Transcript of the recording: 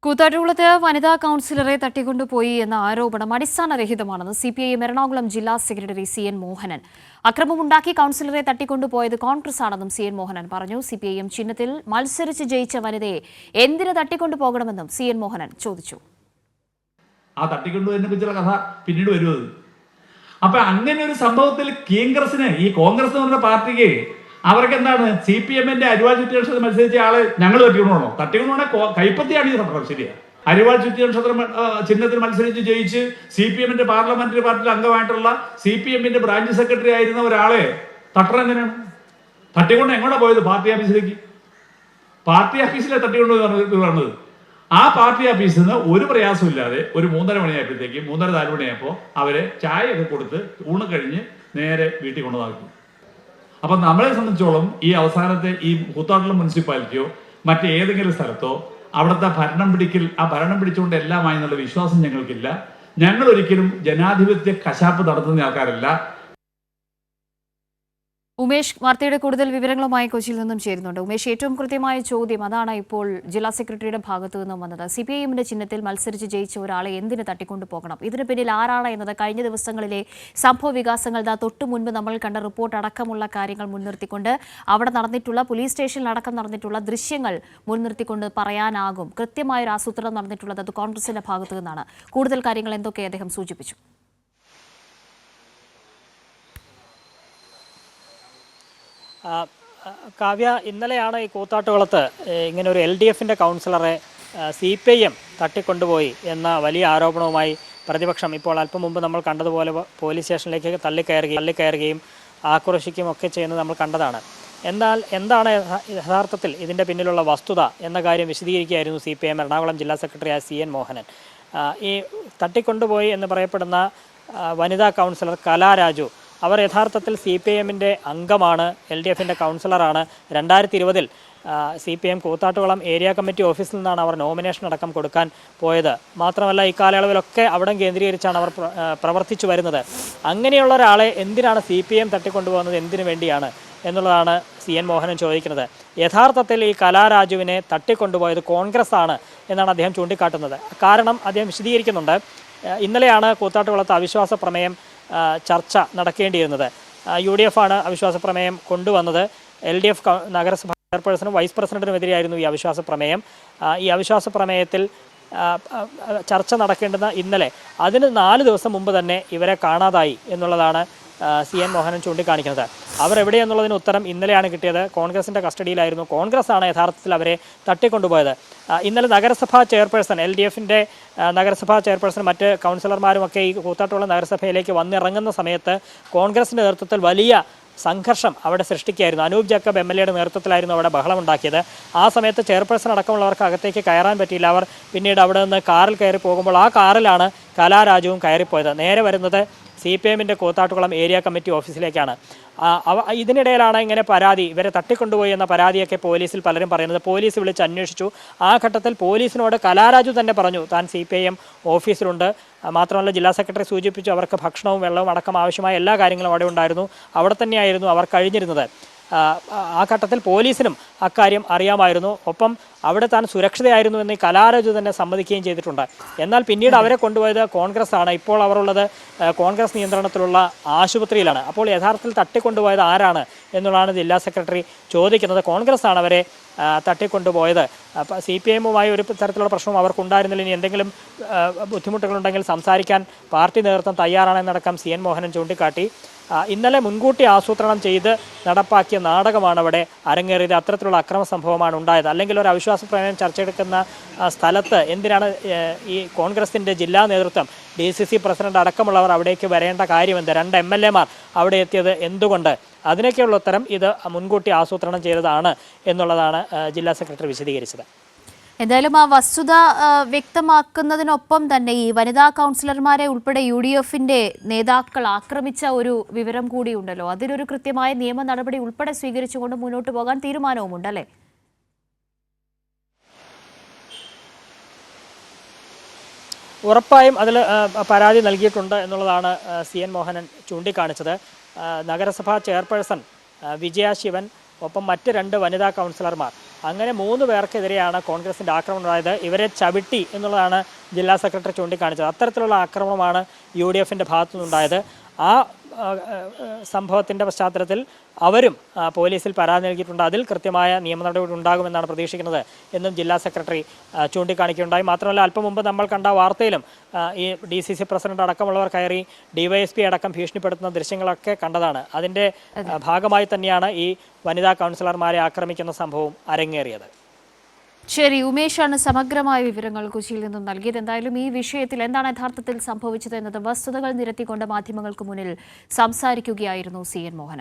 കൂത്താട്ടുകുളത്ത് വനിതാ കൗൺസിലറെ തട്ടിക്കൊണ്ടുപോയി എന്ന ആരോപണം അടിസ്ഥാനരഹിതമാണെന്ന് സിപിഐഎം എറണാകുളം ജില്ലാ സെക്രട്ടറി സി.എൻ. മോഹനൻ. അക്രമമുണ്ടാക്കി കൗൺസിലറെ തട്ടിക്കൊണ്ടുപോയത് കോൺഗ്രസ് ആണെന്നും സി.എൻ. മോഹനൻ പറഞ്ഞു. സിപിഐഎം ചിഹ്നത്തിൽ മത്സരിച്ച് ജയിച്ച വനിതയെ എന്തിന് തട്ടിക്കൊണ്ടുപോകണമെന്നും സി.എൻ. മോഹനൻ ചോദിച്ചു. ആ തട്ടിക്കൊണ്ടുപോയതിനെ കുറിച്ചുള്ള കഥ പിന്നീട് വരുന്നത്. അപ്പൊ അങ്ങനെ ഒരു സംഭവത്തിൽ കോൺഗ്രസ് എന്ന് പറഞ്ഞ പാർട്ടിക്ക് അവർക്ക് എന്താണ് CPM-ന്റെ അരിവാൾ ചുറ്റിയ മത്സരിച്ച ആള് ഞങ്ങൾ തട്ടിക്കൊണ്ടുപോകണോ? തട്ടിക്കൊണ്ടുപോകണ കൈപ്പത്തിയാണ് ഈ സംഭവം. ശരിയാ, അരിവാൾ ചുറ്റിയ ചിഹ്നത്തിൽ മത്സരിച്ച് ജയിച്ച് CPM-ന്റെ പാർലമെന്ററി പാർട്ടിയിൽ അംഗമായിട്ടുള്ള CPM-ന്റെ ബ്രാഞ്ച് സെക്രട്ടറി ആയിരുന്ന ഒരാളെ തട്ടണം എങ്ങനെയാണ്? തട്ടിക്കൊണ്ട് എങ്ങോട്ടാ പോയത്? പാർട്ടി ഓഫീസിലേക്ക്. പാർട്ടി ഓഫീസിലെ തട്ടിക്കൊണ്ട് പറഞ്ഞത്. ആ പാർട്ടി ഓഫീസിൽ നിന്ന് ഒരു പ്രയാസമില്ലാതെ ഒരു 3:30 മണിയായപ്പോഴത്തേക്കും 3:30-4 മണിയായപ്പോൾ അവരെ ചായയൊക്കെ കൊടുത്ത് ഊണ് കഴിഞ്ഞ് നേരെ വീട്ടിൽ കൊണ്ടുവന്നാക്കി. അപ്പൊ നമ്മളെ സംബന്ധിച്ചോളം ഈ അവസാനത്തെ ഈ കൂത്താട്ടുകുളം മുനിസിപ്പാലിറ്റിയോ മറ്റേതെങ്കിലും സ്ഥലത്തോ അവിടുത്തെ ഭരണം പിടിച്ചുകൊണ്ട് എല്ലാമായി എന്നുള്ള വിശ്വാസം ഞങ്ങൾക്കില്ല. ഞങ്ങൾ ഒരിക്കലും ജനാധിപത്യ കശാപ്പ് നടത്തുന്ന ആൾക്കാരല്ല. ഉമേഷ് വാർത്തയുടെ കൂടുതൽ വിവരങ്ങളുമായി കൊച്ചിയിൽ നിന്നും ചേരുന്നുണ്ട്. ഉമേഷ്, ഏറ്റവും കൃത്യമായ ചോദ്യം അതാണ് ഇപ്പോൾ ജില്ലാ സെക്രട്ടറിയുടെ ഭാഗത്തു നിന്നും വന്നത്. CPIM-ന്റെ ചിഹ്നത്തിൽ മത്സരിച്ച് ജയിച്ച ഒരാളെ എന്തിന് തട്ടിക്കൊണ്ടു പോകണം? ഇതിന് പിന്നിൽ ആരാണ് എന്നത് കഴിഞ്ഞ ദിവസങ്ങളിലെ സംഭവ വികാസങ്ങൾ തൊട്ടു മുൻപ് നമ്മൾ കണ്ട റിപ്പോർട്ട് അടക്കമുള്ള കാര്യങ്ങൾ മുൻനിർത്തിക്കൊണ്ട് അവിടെ നടന്നിട്ടുള്ള പോലീസ് സ്റ്റേഷനിൽ അടക്കം നടന്നിട്ടുള്ള ദൃശ്യങ്ങൾ മുൻനിർത്തിക്കൊണ്ട് പറയാനാകും കൃത്യമായൊരു ആസൂത്രണം നടന്നിട്ടുള്ളത് അത് കോൺഗ്രസിന്റെ ഭാഗത്തു നിന്നാണ്. കൂടുതൽ കാര്യങ്ങൾ എന്തൊക്കെ അദ്ദേഹം സൂചിപ്പിച്ചു? കാവ്യ, ഇന്നലെയാണ് ഈ കൂത്താട്ടുകുളത്ത് ഇങ്ങനെ ഒരു LDF-ന്റെ കൗൺസിലറെ CPIM തട്ടിക്കൊണ്ടുപോയി എന്ന വലിയ ആരോപണവുമായി പ്രതിപക്ഷം ഇപ്പോൾ അല്പം മുമ്പ് നമ്മൾ കണ്ടതുപോലെ പോലീസ് സ്റ്റേഷനിലേക്ക് തള്ളിക്കയറുകയും ആക്രോശിക്കുകയും ഒക്കെ ചെയ്യുന്നത് നമ്മൾ കണ്ടതാണ്. എന്നാൽ എന്താണ് യഥാർത്ഥത്തിൽ ഇതിൻ്റെ പിന്നിലുള്ള വസ്തുത എന്ന കാര്യം വിശദീകരിക്കുകയായിരുന്നു CPIM എറണാകുളം ജില്ലാ സെക്രട്ടറിയായ C.N. മോഹനൻ. ഈ തട്ടിക്കൊണ്ടുപോയി എന്ന് പറയപ്പെടുന്ന വനിതാ കൗൺസിലർ കലാരാജു അവർ യഥാർത്ഥത്തിൽ CPIM-ന്റെ അംഗമാണ്, LDF-ന്റെ കൗൺസിലറാണ്. 2020-ൽ CPIM കൂത്താട്ടുകുളം ഏരിയ കമ്മിറ്റി ഓഫീസിൽ നിന്നാണ് അവർ നോമിനേഷൻ അടക്കം കൊടുക്കാൻ പോയത്. മാത്രമല്ല ഈ കാലയളവിലൊക്കെ അവിടം കേന്ദ്രീകരിച്ചാണ് അവർ പ്രവർത്തിച്ചു വരുന്നത്. അങ്ങനെയുള്ള ഒരാളെ എന്തിനാണ് CPIM തട്ടിക്കൊണ്ടുപോകുന്നത്, എന്തിനു വേണ്ടിയാണ് എന്നുള്ളതാണ് C.N. മോഹനൻ ചോദിക്കുന്നത്. യഥാർത്ഥത്തിൽ ഈ കലാരാജുവിനെ തട്ടിക്കൊണ്ടുപോയത് കോൺഗ്രസ് ആണ് എന്നാണ് അദ്ദേഹം ചൂണ്ടിക്കാട്ടുന്നത്. കാരണം അദ്ദേഹം വിശദീകരിക്കുന്നുണ്ട്. ഇന്നലെയാണ് കൂത്താട്ടുകുളത്ത് അവിശ്വാസ പ്രമേയം ചർച്ച നടക്കേണ്ടിയിരുന്നത്. UDF ആണ് അവിശ്വാസ പ്രമേയം കൊണ്ടുവന്നത്. LDF നഗരസഭ ചെയർപേഴ്സണും വൈസ് പ്രസിഡന്റിനുമെതിരെയായിരുന്നു ഈ അവിശ്വാസ പ്രമേയം. ഈ അവിശ്വാസ പ്രമേയത്തിൽ ചർച്ച നടക്കേണ്ടുന്ന ഇന്നലെ അതിന് 4 ദിവസം മുമ്പ് തന്നെ ഇവരെ കാണാതായി എന്നുള്ളതാണ് C.N. മോഹനൻ ചൂണ്ടിക്കാണിക്കുന്നത്. അവർ എവിടെയെന്നുള്ളതിന് ഉത്തരം ഇന്നലെയാണ് കിട്ടിയത്. കോൺഗ്രസിൻ്റെ കസ്റ്റഡിയിലായിരുന്നു. കോൺഗ്രസ് ആണ് യഥാർത്ഥത്തിൽ അവരെ തട്ടിക്കൊണ്ടുപോയത്. ഇന്നലെ നഗരസഭാ ചെയർപേഴ്സൺ, LDF-ന്റെ നഗരസഭാ ചെയർപേഴ്സൺ മറ്റ് കൗൺസിലർമാരുമൊക്കെ ഈ കൂത്താട്ടുകുളം നഗരസഭയിലേക്ക് വന്നിറങ്ങുന്ന സമയത്ത് കോൺഗ്രസിൻ്റെ നേതൃത്വത്തിൽ വലിയ സംഘർഷം അവിടെ സൃഷ്ടിക്കുകയായിരുന്നു. അനൂപ് ജേക്കബ് MLA-യുടെ നേതൃത്വത്തിലായിരുന്നു അവിടെ ബഹളമുണ്ടാക്കിയത്. ആ സമയത്ത് ചെയർപേഴ്സൺ അടക്കമുള്ളവർക്ക് അകത്തേക്ക് കയറാൻ പറ്റിയില്ല. അവർ പിന്നീട് അവിടെ നിന്ന് കാറിൽ കയറി പോകുമ്പോൾ ആ കാറിലാണ് കലാരാജുവും കയറിപ്പോയത്. നേരെ വരുന്നത് CPIM-ന്റെ കൂത്താട്ടുകുളം ഏരിയ കമ്മിറ്റി ഓഫീസിലേക്കാണ്. ഇതിനിടയിലാണ് ഇങ്ങനെ പരാതി, ഇവരെ തട്ടിക്കൊണ്ടുപോയി എന്ന പരാതിയൊക്കെ പോലീസിൽ പലരും പറയുന്നത്. പോലീസ് വിളിച്ച് അന്വേഷിച്ചു. ആ ഘട്ടത്തിൽ പോലീസിനോട് കലാരാജു തന്നെ പറഞ്ഞു താൻ CPIM ഓഫീസിലുണ്ട്. മാത്രമല്ല ജില്ലാ സെക്രട്ടറി സൂചിപ്പിച്ചു അവർക്ക് ഭക്ഷണവും വെള്ളവും അടക്കം ആവശ്യമായ എല്ലാ കാര്യങ്ങളും അവിടെ ഉണ്ടായിരുന്നു. അവിടെ തന്നെയായിരുന്നു അവർ കഴിഞ്ഞിരുന്നത്. ആ ഘട്ടത്തിൽ പോലീസിനും അക്കാര്യം അറിയാമായിരുന്നു. ഒപ്പം അവിടെ താൻ സുരക്ഷിതയായിരുന്നു എന്ന് കലാരാജു തന്നെ സമ്മതിക്കുകയും ചെയ്തിട്ടുണ്ട്. എന്നാൽ പിന്നീട് അവരെ കൊണ്ടുപോയത് കോൺഗ്രസ് ആണ്. ഇപ്പോൾ അവർ ഉള്ളത് കോൺഗ്രസ് നിയന്ത്രണത്തിലുള്ള ആശുപത്രിയിലാണ്. അപ്പോൾ യഥാർത്ഥത്തിൽ തട്ടിക്കൊണ്ടുപോയത് ആരാണ് എന്നുള്ളതാണ് ജില്ലാ സെക്രട്ടറി ചോദിക്കുന്നത്. കോൺഗ്രസ് ആണ് അവരെ തട്ടിക്കൊണ്ടുപോയത്. CPIM-മായി ഒരു തരത്തിലുള്ള പ്രശ്നവും അവർക്കുണ്ടായിരുന്നില്ല. ഇനി എന്തെങ്കിലും ബുദ്ധിമുട്ടുകളുണ്ടെങ്കിൽ സംസാരിക്കാൻ പാർട്ടി നേതൃത്വം തയ്യാറാണെന്നടക്കം C.N. മോഹനൻ ചൂണ്ടിക്കാട്ടി. ഇന്നലെ മുൻകൂട്ടി ആസൂത്രണം ചെയ്ത് നടപ്പാക്കിയ നാടകമാണ് അവിടെ അരങ്ങേറിയത്. അത്തരത്തിലുള്ള അക്രമ സംഭവമാണ് ഉണ്ടായത്. അല്ലെങ്കിൽ ഒരു അവിശ്വാസ പ്രമേയം ചർച്ചയെടുക്കുന്ന സ്ഥലത്ത് എന്തിനാണ് ഈ കോൺഗ്രസിൻ്റെ ജില്ലാ നേതൃത്വം, DCC പ്രസിഡന്റ് അടക്കമുള്ളവർ അവിടേക്ക് വരേണ്ട കാര്യമെന്ത്? 2 MLA-മാർ അവിടെ എത്തിയത് എന്തുകൊണ്ട്? അതിനൊക്കെയുള്ള ഉത്തരം ഇത് മുൻകൂട്ടി ആസൂത്രണം ചെയ്തതാണ് എന്നുള്ളതാണ് ജില്ലാ സെക്രട്ടറി വിശദീകരിച്ചത്. എന്തായാലും ആ വസ്തുത വ്യക്തമാക്കുന്നതിനൊപ്പം തന്നെ ഈ വനിതാ കൗൺസിലർമാരെ ഉൾപ്പെടെ UDF-ന്റെ നേതാക്കൾ ആക്രമിച്ച ഒരു വിവരം കൂടിയുണ്ടല്ലോ. അതിനൊരു കൃത്യമായ നിയമ നടപടി ഉൾപ്പെടെ സ്വീകരിച്ചുകൊണ്ട് മുന്നോട്ട് പോകാൻ തീരുമാനവുമുണ്ടല്ലേ? ഉറപ്പായും അതിൽ പരാതി നൽകിയിട്ടുണ്ട് എന്നുള്ളതാണ് C.N. മോഹനൻ ചൂണ്ടിക്കാണിച്ചത്. നഗരസഭാ ചെയർപേഴ്സൺ വിജയ ശിവൻ, ഒപ്പം മറ്റ് 2 വനിതാ കൗൺസിലർമാർ, അങ്ങനെ 3 പേർക്കെതിരെയാണ് കോൺഗ്രസിൻ്റെ ആക്രമണം ഉണ്ടായത്. ഇവരെ ചവിട്ടി എന്നുള്ളതാണ് ജില്ലാ സെക്രട്ടറി ചൂണ്ടിക്കാണിച്ചത്. അത്തരത്തിലുള്ള ആക്രമണമാണ് UDFിൻ്റെ ഭാഗത്തു നിന്നുണ്ടായത്. ആ സംഭവത്തിൻ്റെ പശ്ചാത്തലത്തിൽ അവരും പോലീസിൽ പരാതി നൽകിയിട്ടുണ്ട്. അതിൽ കൃത്യമായ നിയമ നടപടി ഉണ്ടാകുമെന്നാണ് പ്രതീക്ഷിക്കുന്നത് എന്നും ജില്ലാ സെക്രട്ടറി ചൂണ്ടിക്കാണിക്കുകയുണ്ടായി. മാത്രമല്ല, അല്പം മുമ്പ് നമ്മൾ കണ്ട വാർത്തയിലും ഈ DCC പ്രസിഡന്റ് അടക്കമുള്ളവർ കയറി DYSP അടക്കം ഭീഷണിപ്പെടുത്തുന്ന ദൃശ്യങ്ങളൊക്കെ കണ്ടതാണ്. അതിൻ്റെ ഭാഗമായി തന്നെയാണ് ഈ വനിതാ കൗൺസിലർമാരെ ആക്രമിക്കുന്ന സംഭവം അരങ്ങേറിയത്. ശരി, ഉമേഷാണ് സമഗ്രമായ വിവരങ്ങൾ കൊച്ചിയിൽ നിന്നും നൽകിയത്. എന്തായാലും ഈ വിഷയത്തിൽ എന്താണ് യഥാർത്ഥത്തിൽ സംഭവിച്ചത് എന്നത് വസ്തുതകൾ നിരത്തിക്കൊണ്ട് മാധ്യമങ്ങൾക്ക് മുന്നിൽ സംസാരിക്കുകയായിരുന്നു CN മോഹനൻ.